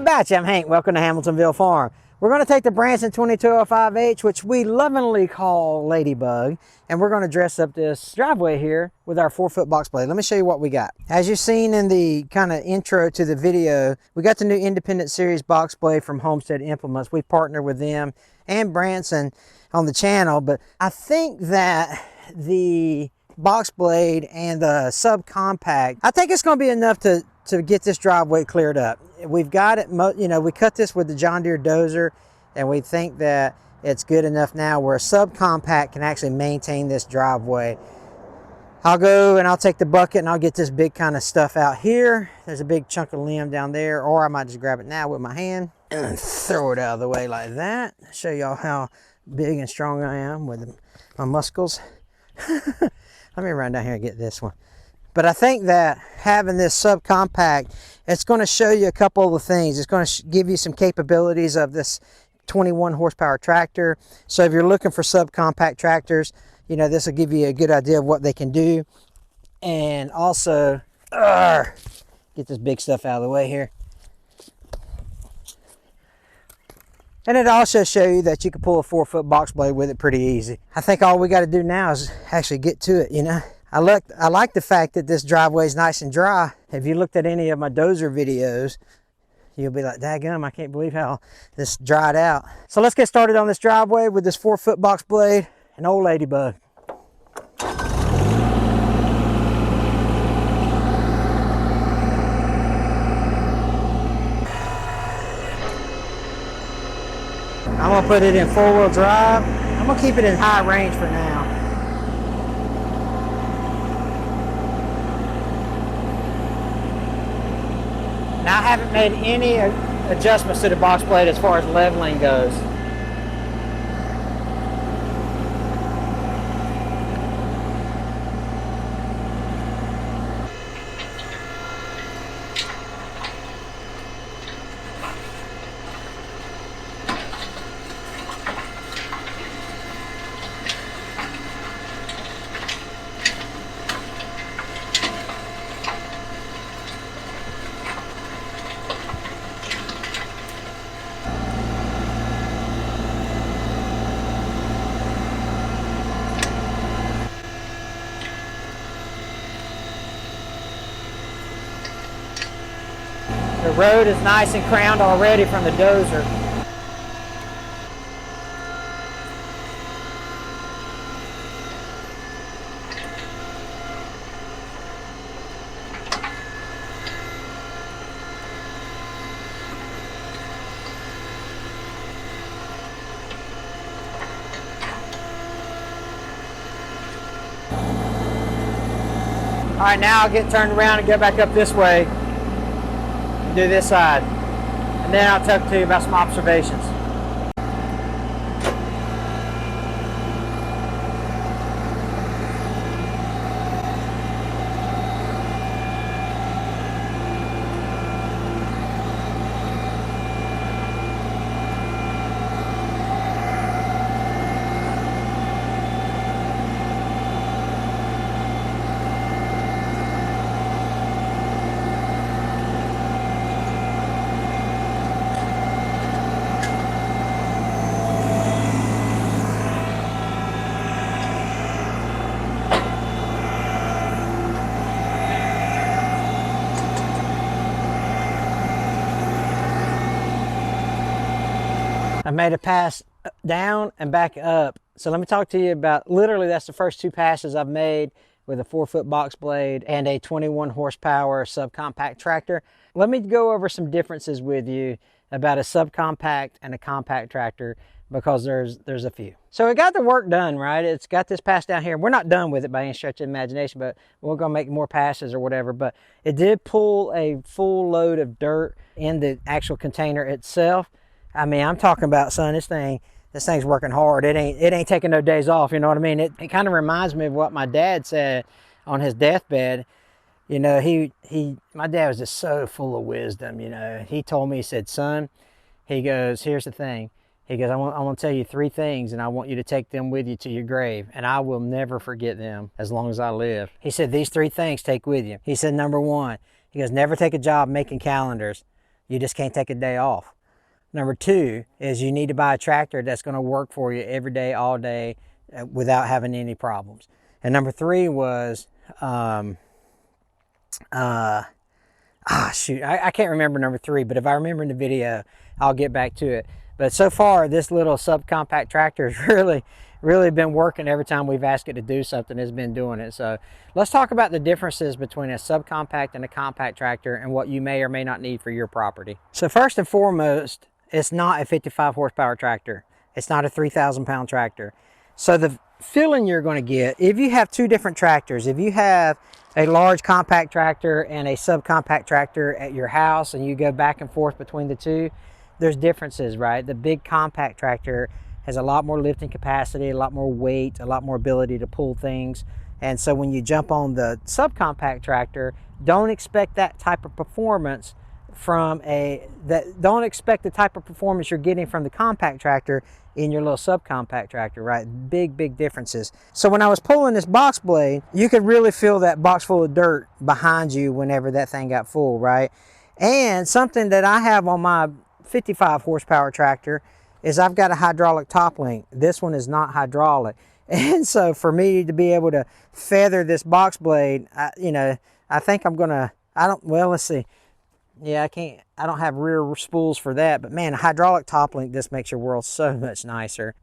about you? I'm Hank. Welcome to Hamiltonville Farm. We're going to take the Branson 2205H, which we lovingly call Ladybug, and we're going to dress up this driveway here with our 4-foot box blade. Let me show you what we got. As you've seen in the kind of intro to the video, we got the new Independent Series box blade from Homestead Implements. We partnered with them and Branson on the channel, but I think that the box blade and the SubCompact, I think it's going to be enough to get this driveway cleared up. We've got it, you know, we cut this with the John Deere dozer, and we think that it's good enough now where a SubCompact can actually maintain this driveway. I'll go and I'll take the bucket and I'll get this big kind of stuff out here. There's a big chunk of limb down there, or I might just grab it now with my hand and throw it out of the way like that. Show y'all how big and strong I am with my muscles. Let me run down here and get this one. But I think that having this SubCompact, it's going to show you a couple of the things. It's going to give you some capabilities of this 21 horsepower tractor. So if you're looking for SubCompact tractors, you know, this will give you a good idea of what they can do. And also, get this big stuff out of the way here. And it also show you that you can pull a 4-foot box blade with it pretty easy. I think all we got to do now is actually get to it, you know. I like the fact that this driveway is nice and dry. If you looked at any of my dozer videos, you'll be like, daggum, I can't believe how this dried out. So let's get started on this driveway with this 4-foot box blade and old Ladybug. I'm gonna put it in 4-wheel drive. I'm gonna keep it in high range for now. Now I haven't made any adjustments to the box blade as far as leveling goes. The road is nice and crowned already from the dozer. All right, now I'll get turned around and go back up this way. Do this side, and then I'll talk to you about some observations. I made a pass down and back up. So let me talk to you about, literally that's the first 2 passes I've made with a 4-foot box blade and a 21 horsepower SubCompact tractor. Let me go over some differences with you about a SubCompact and a compact tractor, because there's a few. So it got the work done, right? It's got this pass down here. We're not done with it by any stretch of the imagination, but we're gonna make more passes or whatever. But it did pull a full load of dirt in the actual container itself. I mean, I'm talking about, son, this thing's working hard. It ain't taking no days off, you know what I mean? It kind of reminds me of what my dad said on his deathbed. You know, my dad was just so full of wisdom, you know. He told me, he said, son, he goes, here's the thing. He goes, I want to tell you 3 things, and I want you to take them with you to your grave, and I will never forget them as long as I live. He said, these 3 things take with you. He said, number 1, he goes, never take a job making calendars. You just can't take a day off. Number two is you need to buy a tractor that's going to work for you every day, all day, without having any problems. And number three was, shoot, I can't remember number three, but if I remember in the video, I'll get back to it. But so far, this little subcompact tractor has really been working. Every time we've asked it to do something, it's been doing it. So let's talk about the differences between a subcompact and a compact tractor and what you may or may not need for your property. So first and foremost, it's not a 55 horsepower tractor. It's not a 3,000 pound tractor. So the feeling you're going to get, if you have two different tractors, if you have a large compact tractor and a subcompact tractor at your house and you go back and forth between the two, there's differences, right? The big compact tractor has a lot more lifting capacity, a lot more weight, a lot more ability to pull things. And so when you jump on the subcompact tractor, don't expect that type of performance don't expect the type of performance you're getting from the compact tractor in your little subcompact tractor, right? Big differences. So when I was pulling this BoxBlade, you could really feel that box full of dirt behind you whenever that thing got full, right? And something that I have on my 55 horsepower tractor is I've got a hydraulic top link. This one is not hydraulic. And so for me to be able to feather this BoxBlade, I think I'm gonna, let's see. Yeah, I don't have rear spools for that, but man, a hydraulic top link just makes your world so much nicer.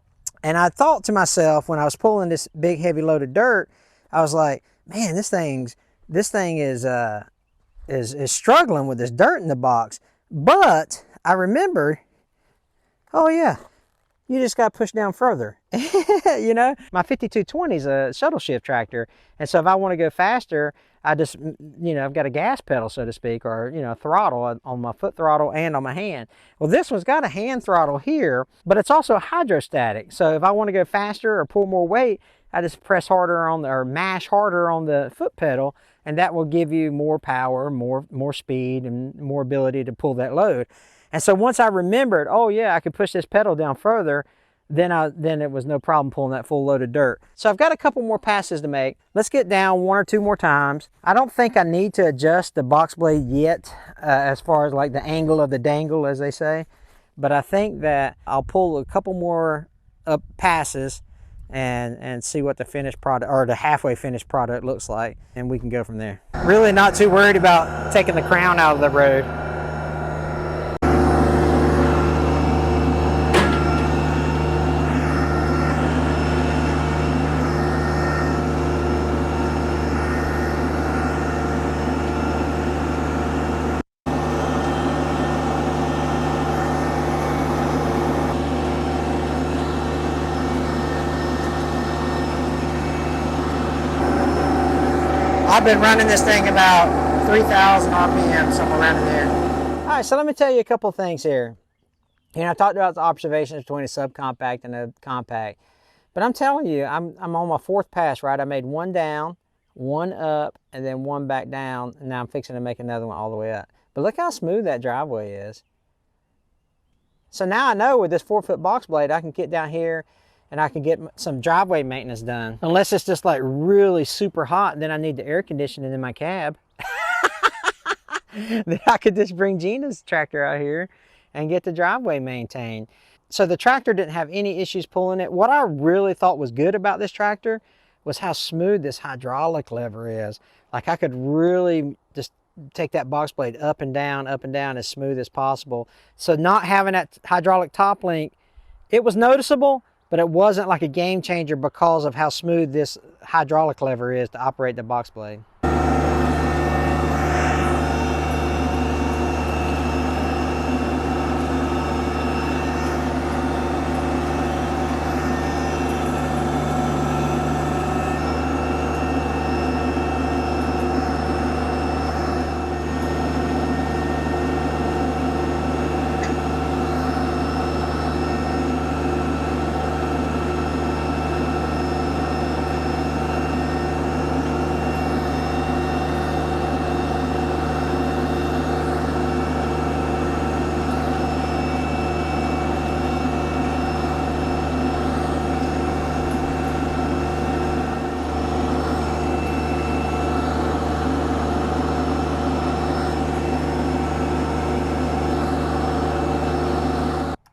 And I thought to myself when I was pulling this big heavy load of dirt, I was like, man, this thing is struggling with this dirt in the box. But I remembered, oh yeah, you just got to push down further. You know, my 5220 is a shuttle shift tractor. And so if I want to go faster, I just, I've got a gas pedal, so to speak, or, a throttle on my foot throttle and on my hand. Well, this one's got a hand throttle here, but it's also hydrostatic. So if I want to go faster or pull more weight, I just press harder or mash harder on the foot pedal, and that will give you more power, more speed, and more ability to pull that load. And so once I remembered, oh yeah, I could push this pedal down further, then it was no problem pulling that full load of dirt. So I've got a couple more passes to make. Let's get down one or two more times. I don't think I need to adjust the BoxBlade yet, as far as like the angle of the dangle, as they say. But I think that I'll pull a couple more up passes and see what the finished product, or the halfway finished product, looks like, and we can go from there. Really not too worried about taking the crown out of the road. I've been running this thing about 3,000 RPM, somewhere around in there. All right, so let me tell you a couple things here. I talked about the observations between a subcompact and a compact, but I'm telling you, I'm on my fourth pass, right? I made one down, one up, and then one back down, and now I'm fixing to make another one all the way up. But look how smooth that driveway is. So now I know with this 4-foot BoxBlade, I can get down here and I can get some driveway maintenance done. Unless it's just like really super hot, then I need the air conditioning in my cab. Then I could just bring Gina's tractor out here and get the driveway maintained. So the tractor didn't have any issues pulling it. What I really thought was good about this tractor was how smooth this hydraulic lever is. Like I could really just take that BoxBlade up and down as smooth as possible. So not having that hydraulic top link, it was noticeable, but it wasn't like a game changer because of how smooth this hydraulic lever is to operate the BoxBlade.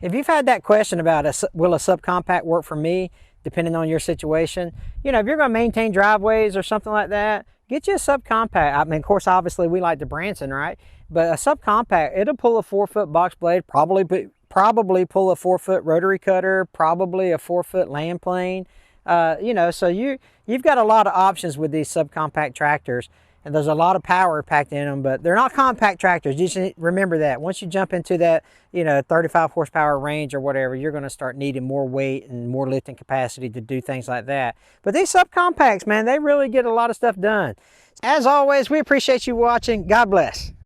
If you've had that question about will a subcompact work for me, depending on your situation, you know, if you're going to maintain driveways or something like that, get you a subcompact. I mean, of course, obviously we like the Branson, right? But a subcompact, it'll pull a 4-foot box blade, probably pull a 4-foot rotary cutter, probably a 4-foot land plane. You know, so you've got a lot of options with these subcompact tractors, and there's a lot of power packed in them, but they're not compact tractors. You just remember that. Once you jump into that, you know, 35 horsepower range or whatever, you're going to start needing more weight and more lifting capacity to do things like that. But these subcompacts, man, they really get a lot of stuff done. As always, we appreciate you watching. God bless.